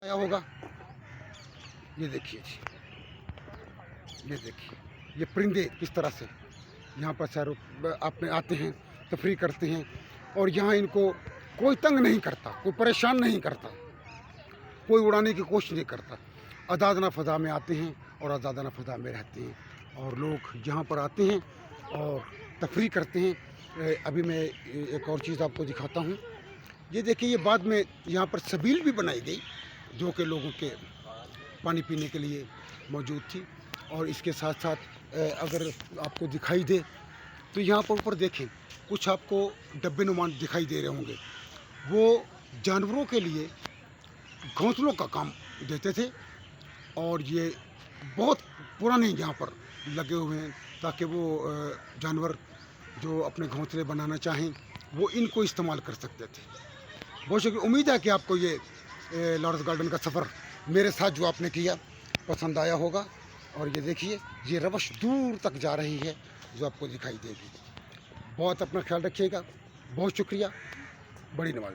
आया होगा। ये देखिए जी, ये देखिए ये परिंदे किस तरह से यहाँ पर सैर अपने आते हैं, तफरी करते हैं, और यहाँ इनको कोई तंग नहीं करता, कोई परेशान नहीं करता, कोई उड़ाने की कोशिश नहीं करता। आज़ादाना फ़ज़ा में आते हैं और आज़ादाना फ़ज़ा में रहते हैं, और लोग यहाँ पर आते हैं और तफरी करते हैं। अभी मैं एक और चीज़ आपको दिखाता हूँ। ये देखिए, ये बाद में यहाँ पर सबील भी बनाई गई, जो कि लोगों के पानी पीने के लिए मौजूद थी। और इसके साथ साथ अगर आपको दिखाई दे तो यहाँ पर ऊपर देखें, कुछ आपको डब्बे नुमान दिखाई दे रहे होंगे, वो जानवरों के लिए घोंसलों का काम देते थे। और ये बहुत पुराने यहाँ पर लगे हुए हैं, ताकि वो जानवर जो अपने घोंसले बनाना चाहें वो इनको इस्तेमाल कर सकते थे। बहुत शुक्रिया। उम्मीद है कि आपको ये लॉरेंस गार्डन का सफ़र मेरे साथ जो आपने किया पसंद आया होगा। और ये देखिए, ये रवश दूर तक जा रही है जो आपको दिखाई देगी। बहुत अपना ख्याल रखिएगा। बहुत शुक्रिया। बड़ी नवाज़।